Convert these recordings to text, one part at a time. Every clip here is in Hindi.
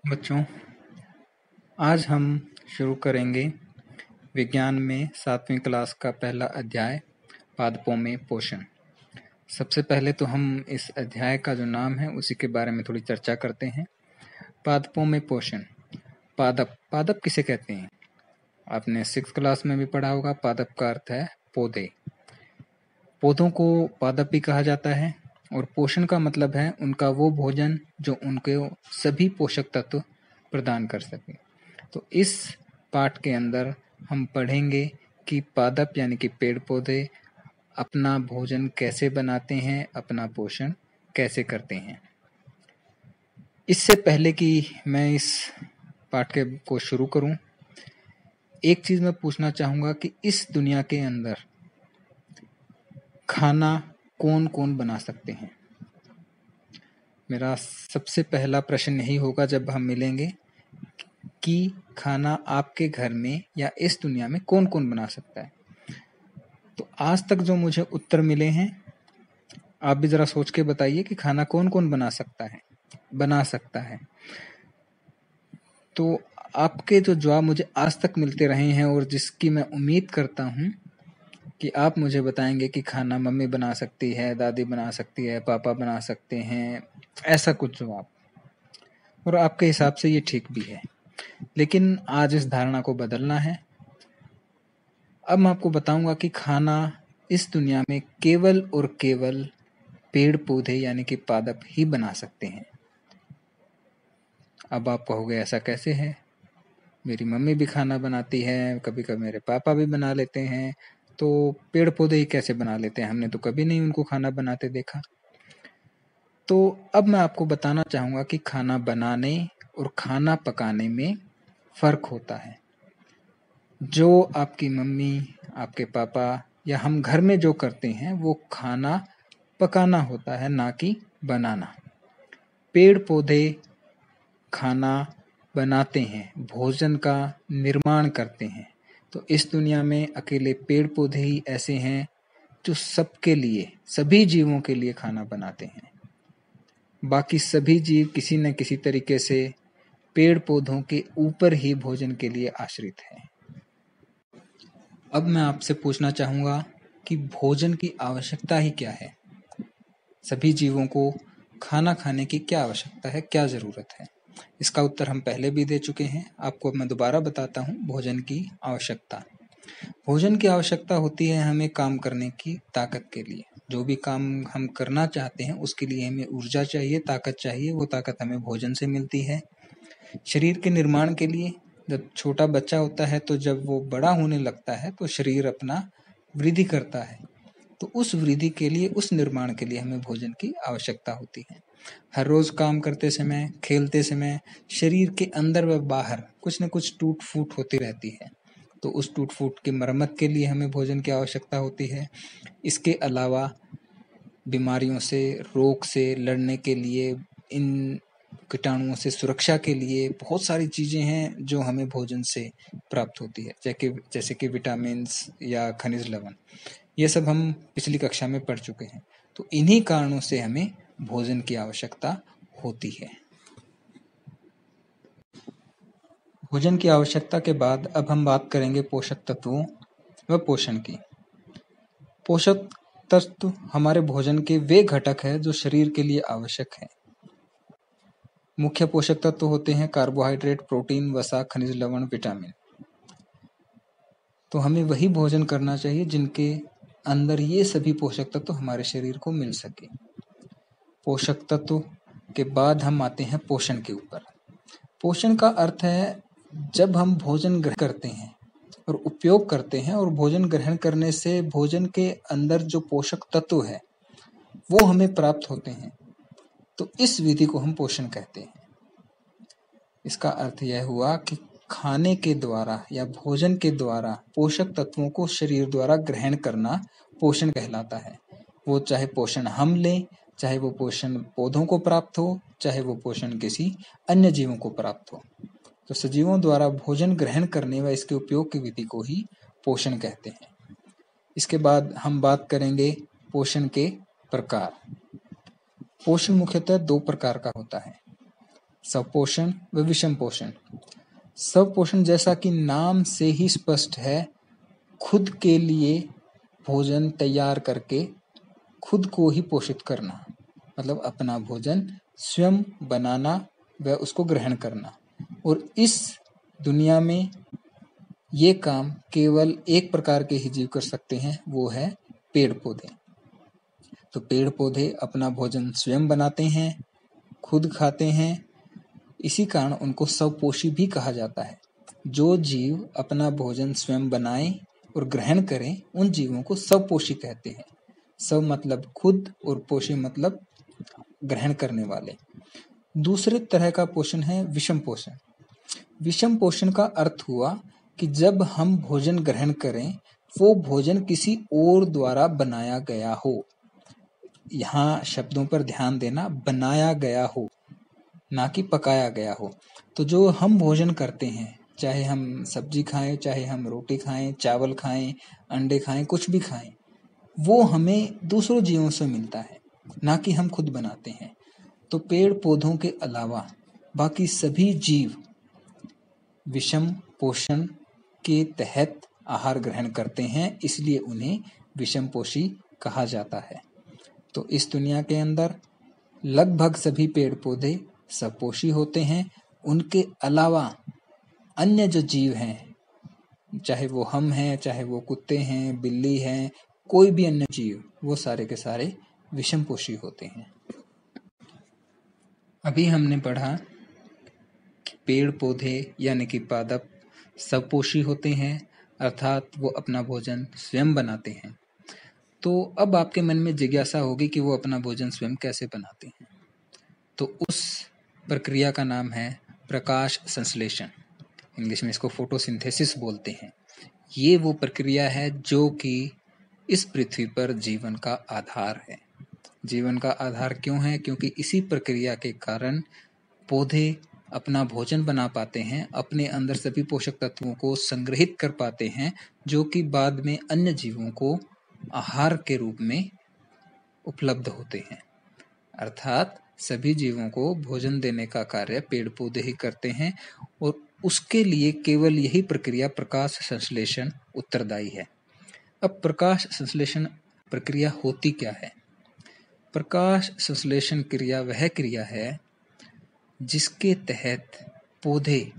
बच्चों, आज हम शुरू करेंगे विज्ञान में 7वीं क्लास का पहला अध्याय पादपों में पोषण। सबसे पहले तो हम इस अध्याय का जो नाम है उसी के बारे में थोड़ी चर्चा करते हैं। पादपों में पोषण। पादप पादप किसे कहते हैं? आपने 6th क्लास में भी पढ़ा होगा। पादप का अर्थ है पौधे। पौधों को पादप भी कहा जाता है और पोषण का मतलब है उनका वो भोजन जो उनके सभी पोषक तत्व प्रदान कर सके। तो इस पाठ के अंदर हम पढ़ेंगे कि पादप यानी कि पेड़ पौधे अपना भोजन कैसे बनाते हैं, अपना पोषण कैसे करते हैं। इससे पहले कि मैं इस पाठ को शुरू करूं, एक चीज मैं पूछना चाहूंगा कि इस दुनिया के अंदर खाना कौन कौन बना सकते हैं। मेरा सबसे पहला प्रश्न यही होगा जब हम मिलेंगे कि खाना आपके घर में या इस दुनिया में कौन कौन बना सकता है। तो आज तक जो मुझे उत्तर मिले हैं, आप भी जरा सोच के बताइए कि खाना कौन कौन बना सकता है। तो आपके जो जवाब मुझे आज तक मिलते रहे हैं और जिसकी मैं उम्मीद करता हूं कि आप मुझे बताएंगे कि खाना मम्मी बना सकती है, दादी बना सकती है, पापा बना सकते हैं, ऐसा कुछ जवाब। और आपके हिसाब से ये ठीक भी है, लेकिन आज इस धारणा को बदलना है। अब मैं आपको बताऊंगा कि खाना इस दुनिया में केवल और केवल पेड़ पौधे यानी कि पादप ही बना सकते हैं। अब आप कहोगे ऐसा कैसे है? मेरी मम्मी भी खाना बनाती है, कभी कभी मेरे पापा भी बना लेते हैं, तो पेड़ पौधे ही कैसे बना लेते हैं? हमने तो कभी नहीं उनको खाना बनाते देखा। तो अब मैं आपको बताना चाहूंगा कि खाना बनाने और खाना पकाने में फर्क होता है। जो आपकी मम्मी, आपके पापा या हम घर में जो करते हैं वो खाना पकाना होता है, ना कि बनाना। पेड़ पौधे खाना बनाते हैं, भोजन का निर्माण करते हैं। तो इस दुनिया में अकेले पेड़ पौधे ही ऐसे हैं जो सबके लिए, सभी जीवों के लिए खाना बनाते हैं। बाकी सभी जीव किसी न किसी तरीके से पेड़ पौधों के ऊपर ही भोजन के लिए आश्रित हैं। अब मैं आपसे पूछना चाहूंगा कि भोजन की आवश्यकता ही क्या है? सभी जीवों को खाना खाने की क्या आवश्यकता है, क्या जरूरत है? इसका उत्तर हम पहले भी दे चुके हैं। आपको मैं दोबारा बताता हूँ। भोजन की आवश्यकता होती है हमें काम करने की ताकत के लिए। जो भी काम हम करना चाहते हैं उसके लिए हमें ऊर्जा चाहिए, ताकत चाहिए। वो ताकत हमें भोजन से मिलती है। शरीर के निर्माण के लिए, जब छोटा बच्चा होता है तो जब वो बड़ा होने लगता है तो शरीर अपना वृद्धि करता है। तो उस वृद्धि के लिए, उस निर्माण के लिए हमें भोजन की आवश्यकता होती है। हर रोज काम करते समय, खेलते समय शरीर के अंदर व बाहर कुछ न कुछ टूट फूट होती रहती है। तो उस टूट फूट की मरम्मत के लिए हमें भोजन की आवश्यकता होती है। इसके अलावा बीमारियों से, रोग से लड़ने के लिए, इन कीटाणुओं से सुरक्षा के लिए बहुत सारी चीजें हैं जो हमें भोजन से प्राप्त होती है, जैसे कि विटामिन या खनिज लवण। ये सब हम पिछली कक्षा में पढ़ चुके हैं। तो इन्हीं कारणों से हमें भोजन की आवश्यकता होती है। भोजन की आवश्यकता के बाद अब हम बात करेंगे पोषक तत्वों व पोषण की। पोषक तत्व हमारे भोजन के वे घटक हैं जो शरीर के लिए आवश्यक हैं। मुख्य पोषक तत्व होते हैं कार्बोहाइड्रेट, प्रोटीन, वसा, खनिज लवण, विटामिन। तो हमें वही भोजन करना चाहिए जिनके अंदर ये सभी पोषक तत्व हमारे शरीर को मिल सके। पोषक तत्व के बाद हम आते हैं पोषण के ऊपर। पोषण का अर्थ है जब हम भोजन ग्रहण करते हैं और उपयोग करते हैं, और भोजन ग्रहण करने से भोजन के अंदर जो पोषक तत्व है वो हमें प्राप्त होते हैं, तो इस विधि को हम पोषण कहते हैं। इसका अर्थ यह हुआ कि खाने के द्वारा या भोजन के द्वारा पोषक तत्वों को शरीर द्वारा ग्रहण करना पोषण कहलाता है। वो चाहे पोषण हम लें, चाहे वो पोषण पौधों को प्राप्त हो, चाहे वो पोषण किसी अन्य जीवों को प्राप्त हो। तो सजीवों द्वारा भोजन ग्रहण करने व इसके उपयोग की विधि को ही पोषण कहते हैं। इसके बाद हम बात करेंगे पोषण के प्रकार। पोषण मुख्यतः 2 प्रकार का होता है। स्वपोषण व विषम पोषण। स्वपोषण जैसा कि नाम से ही स्पष्ट है, खुद के लिए भोजन तैयार करके खुद को ही पोषित करना, मतलब अपना भोजन स्वयं बनाना व उसको ग्रहण करना। और इस दुनिया में ये काम केवल एक प्रकार के ही जीव कर सकते हैं, वो है पेड़ पौधे। तो पेड़ पौधे अपना भोजन स्वयं बनाते हैं, खुद खाते हैं, इसी कारण उनको स्वपोषी भी कहा जाता है। जो जीव अपना भोजन स्वयं बनाए और ग्रहण करें, उन जीवों को स्वपोषी कहते हैं। स्व मतलब खुद और पोषी मतलब ग्रहण करने वाले। दूसरे तरह का पोषण है विषम पोषण। विषम पोषण का अर्थ हुआ कि जब हम भोजन ग्रहण करें, वो भोजन किसी और द्वारा बनाया गया हो। यहाँ शब्दों पर ध्यान देना, बनाया गया हो, ना कि पकाया गया हो। तो जो हम भोजन करते हैं, चाहे हम सब्जी खाएं, चाहे हम रोटी खाएं, चावल खाएं, अंडे खाएं, कुछ भी खाएं, वो हमें दूसरों जीवों से मिलता है, ना कि हम खुद बनाते हैं। तो पेड़ पौधों के अलावा बाकी सभी जीव विषम पोषण के तहत आहार ग्रहण करते हैं, इसलिए उन्हें विषम पोषी कहा जाता है। तो इस दुनिया के अंदर लगभग सभी पेड़ पौधे सपोषी होते हैं। उनके अलावा अन्य जो जीव हैं, चाहे वो हम हैं, चाहे वो कुत्ते हैं, बिल्ली हैं, कोई भी अन्य जीव, वो सारे के सारे विषम पोषी होते हैं। अभी हमने पढ़ा कि पेड़ पौधे यानी कि पादप सपोषी होते हैं, अर्थात वो अपना भोजन स्वयं बनाते हैं। तो अब आपके मन में जिज्ञासा होगी कि वो अपना भोजन स्वयं कैसे बनाते हैं। तो उस प्रक्रिया का नाम है प्रकाश संश्लेषण। इंग्लिश में इसको फोटोसिंथेसिस बोलते हैं। ये वो प्रक्रिया है जो कि इस पृथ्वी पर जीवन का आधार है। जीवन का आधार क्यों है? क्योंकि इसी प्रक्रिया के कारण पौधे अपना भोजन बना पाते हैं, अपने अंदर सभी पोषक तत्वों को संग्रहित कर पाते हैं, जो कि बाद में अन्य जीवों को आहार के रूप में उपलब्ध होते हैं। अर्थात सभी जीवों को भोजन देने का कार्य पेड़ पौधे ही करते हैं, और उसके लिए केवल यही प्रक्रिया प्रकाश संश्लेषण उत्तरदायी है। अब प्रकाश संश्लेषण प्रक्रिया होती क्या है? प्रकाश संश्लेषण क्रिया वह क्रिया है जिसके तहत पौधे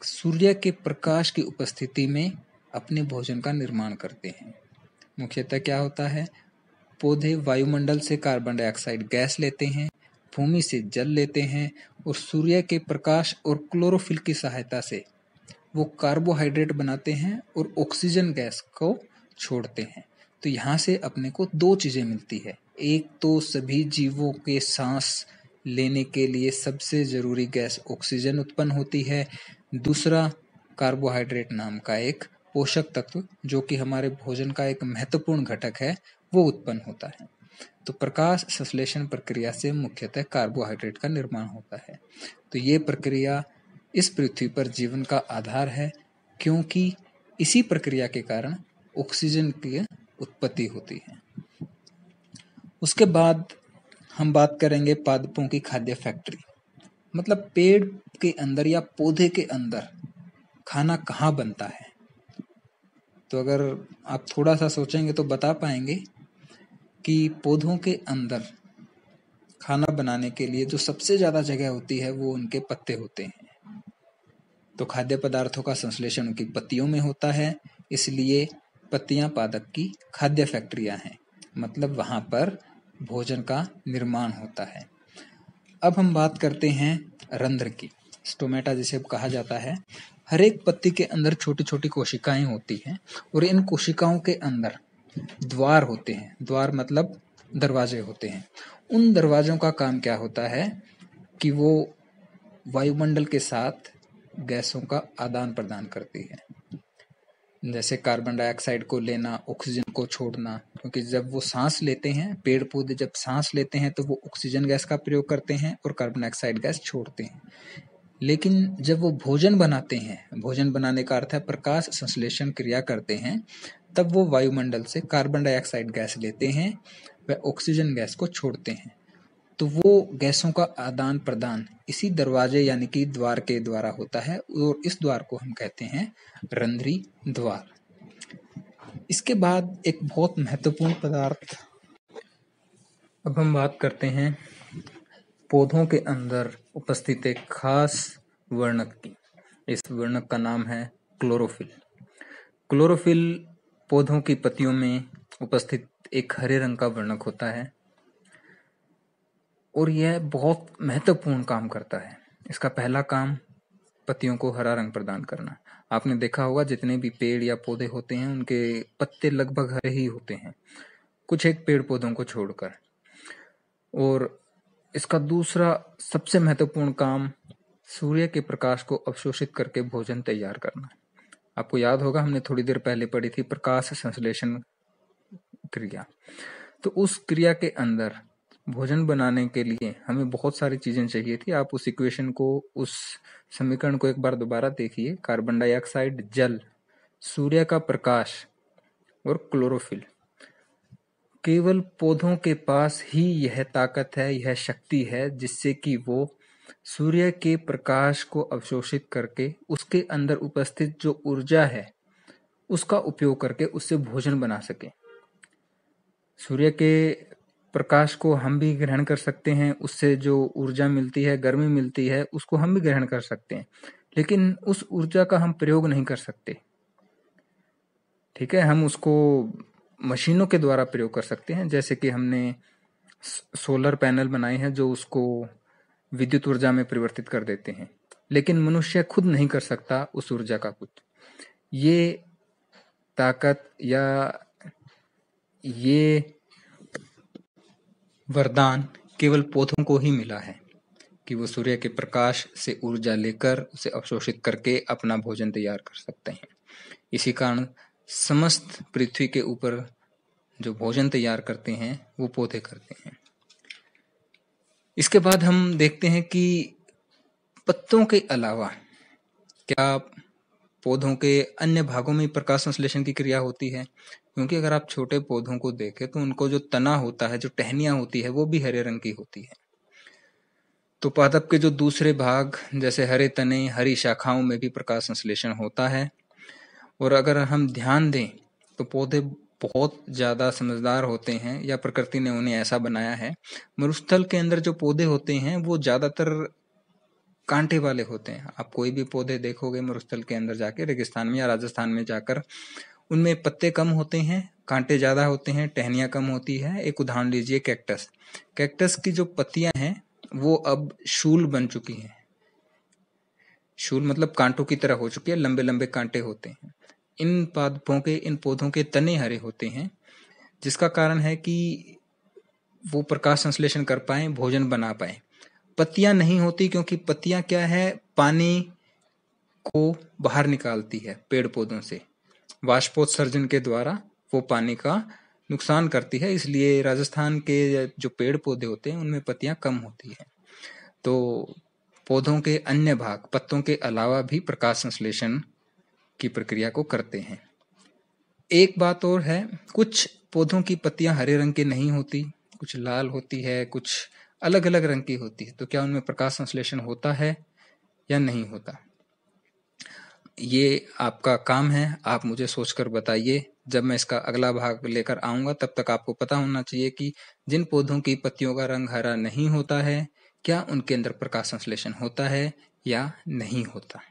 सूर्य के प्रकाश की उपस्थिति में अपने भोजन का निर्माण करते हैं। मुख्यतः क्या होता है? पौधे वायुमंडल से कार्बन डाइऑक्साइड गैस लेते हैं, भूमि से जल लेते हैं, और सूर्य के प्रकाश और क्लोरोफिल की सहायता से वो कार्बोहाइड्रेट बनाते हैं और ऑक्सीजन गैस को छोड़ते हैं। तो यहाँ से अपने को दो चीजें मिलती है। एक तो सभी जीवों के सांस लेने के लिए सबसे जरूरी गैस ऑक्सीजन उत्पन्न होती है। दूसरा, कार्बोहाइड्रेट नाम का एक पोषक तत्व जो कि हमारे भोजन का एक महत्वपूर्ण घटक है, वो उत्पन्न होता है। तो प्रकाश संश्लेषण प्रक्रिया से मुख्यतः कार्बोहाइड्रेट का निर्माण होता है। तो ये प्रक्रिया इस पृथ्वी पर जीवन का आधार है, क्योंकि इसी प्रक्रिया के कारण ऑक्सीजन की उत्पत्ति होती है। उसके बाद हम बात करेंगे पादपों की खाद्य फैक्ट्री। मतलब पेड़ के अंदर या पौधे के अंदर खाना कहाँ बनता है। तो अगर आप थोड़ा सा सोचेंगे तो बता पाएंगे कि पौधों के अंदर खाना बनाने के लिए जो सबसे ज्यादा जगह होती है वो उनके पत्ते होते हैं। तो खाद्य पदार्थों का संश्लेषण उनकी पत्तियों में होता है, इसलिए पत्तियां पादप की खाद्य फैक्ट्रियां हैं। मतलब वहां पर भोजन का निर्माण होता है। अब हम बात करते हैं रंध्र की, स्टोमेटा जिसे कहा जाता है। हर एक पत्ती के अंदर छोटी छोटी कोशिकाएं होती हैं, और इन कोशिकाओं के अंदर द्वार होते हैं। द्वार मतलब दरवाजे होते हैं। उन दरवाजों का काम क्या होता है कि वो वायुमंडल के साथ गैसों का आदान प्रदान करती है। जैसे कार्बन डाइऑक्साइड को लेना, ऑक्सीजन को छोड़ना, क्योंकि जब वो सांस लेते हैं, पेड़ पौधे जब सांस लेते हैं तो वो ऑक्सीजन गैस का प्रयोग करते हैं और कार्बन डाइऑक्साइड गैस छोड़ते हैं। लेकिन जब वो भोजन बनाते हैं, भोजन बनाने का अर्थ है प्रकाश संश्लेषण क्रिया करते हैं, तब वो वायुमंडल से कार्बन डाइऑक्साइड गैस लेते हैं व ऑक्सीजन गैस को छोड़ते हैं। तो वो गैसों का आदान प्रदान इसी दरवाजे यानी कि द्वार के द्वारा होता है और इस द्वार को हम कहते हैं रंध्री द्वार। इसके बाद एक बहुत महत्वपूर्ण पदार्थ, अब हम बात करते हैं पौधों के अंदर उपस्थित एक खास वर्णक की। इस वर्णक का नाम है क्लोरोफिल। क्लोरोफिल पौधों की पत्तियों में उपस्थित एक हरे रंग का वर्णक होता है और यह बहुत महत्वपूर्ण काम करता है। इसका पहला काम पत्तियों को हरा रंग प्रदान करना। आपने देखा होगा जितने भी पेड़ या पौधे होते हैं उनके पत्ते लगभग हरे ही होते हैं, कुछ एक पेड़ पौधों को छोड़कर। और इसका दूसरा सबसे महत्वपूर्ण काम सूर्य के प्रकाश को अवशोषित करके भोजन तैयार करना। आपको याद होगा हमने थोड़ी देर पहले पढ़ी थी प्रकाश संश्लेषण क्रिया। तो उस क्रिया के अंदर भोजन बनाने के लिए हमें बहुत सारी चीजें चाहिए थी। आप उस इक्वेशन को, उस समीकरण को एक बार दोबारा देखिए। कार्बन डाइऑक्साइड, जल, सूर्य का प्रकाश और क्लोरोफिल। केवल पौधों के पास ही यह ताकत है, यह शक्ति है जिससे कि वो सूर्य के प्रकाश को अवशोषित करके उसके अंदर उपस्थित जो ऊर्जा है उसका उपयोग करके उससे भोजन बना सके। सूर्य के प्रकाश को हम भी ग्रहण कर सकते हैं, उससे जो ऊर्जा मिलती है, गर्मी मिलती है, उसको हम भी ग्रहण कर सकते हैं, लेकिन उस ऊर्जा का हम प्रयोग नहीं कर सकते। ठीक है, हम उसको मशीनों के द्वारा प्रयोग कर सकते हैं, जैसे कि हमने सोलर पैनल बनाए हैं जो उसको विद्युत ऊर्जा में परिवर्तित कर देते हैं, लेकिन मनुष्य खुद नहीं कर सकता उस ऊर्जा का कुछ। ये ताकत या ये वरदान केवल पौधों को ही मिला है कि वो सूर्य के प्रकाश से ऊर्जा लेकर उसे अवशोषित करके अपना भोजन तैयार कर सकते हैं। इसी कारण समस्त पृथ्वी के ऊपर जो भोजन तैयार करते हैं वो पौधे करते हैं। इसके बाद हम देखते हैं कि पत्तों के अलावा क्या पौधों के अन्य भागों में प्रकाश संश्लेषण की क्रिया होती है। क्योंकि अगर आप छोटे पौधों को देखें तो उनको जो तना होता है, जो टहनियां होती है, वो भी हरे रंग की होती है। तो पादप के जो दूसरे भाग जैसे हरे तने, हरी शाखाओं में भी प्रकाश संश्लेषण होता है। और अगर हम ध्यान दें तो पौधे बहुत ज्यादा समझदार होते हैं या प्रकृति ने उन्हें ऐसा बनाया है। मरुस्थल के अंदर जो पौधे होते हैं वो ज्यादातर कांटे वाले होते हैं। आप कोई भी पौधे देखोगे मरुस्थल के अंदर जाके, रेगिस्तान में या राजस्थान में जाकर, उनमें पत्ते कम होते हैं, कांटे ज्यादा होते हैं, टहनियां कम होती है। एक उदाहरण लीजिए कैक्टस। कैक्टस की जो पत्तियां हैं वो अब शूल बन चुकी हैं। शूल मतलब कांटों की तरह हो चुकी है, लंबे लंबे कांटे होते हैं। इन पादपों के, इन पौधों के तने हरे होते हैं, जिसका कारण है कि वो प्रकाश संश्लेषण कर पाए, भोजन बना पाए। पत्तियां नहीं होती क्योंकि पत्तियां क्या है, पानी को बाहर निकालती है पेड़ पौधों से, वाष्पोत्सर्जन के द्वारा वो पानी का नुकसान करती है। इसलिए राजस्थान के जो पेड़ पौधे होते हैं उनमें पत्तियां कम होती है। तो पौधों के अन्य भाग पत्तों के अलावा भी प्रकाश संश्लेषण की प्रक्रिया को करते हैं। एक बात और है, कुछ पौधों की पत्तियां हरे रंग की नहीं होती, कुछ लाल होती है, कुछ अलग अलग रंग की होती है। तो क्या उनमें प्रकाश संश्लेषण होता है या नहीं होता, ये आपका काम है। आप मुझे सोचकर बताइए। जब मैं इसका अगला भाग लेकर आऊंगा तब तक आपको पता होना चाहिए कि जिन पौधों की पत्तियों का रंग हरा नहीं होता है, क्या उनके अंदर प्रकाश संश्लेषण होता है या नहीं होता।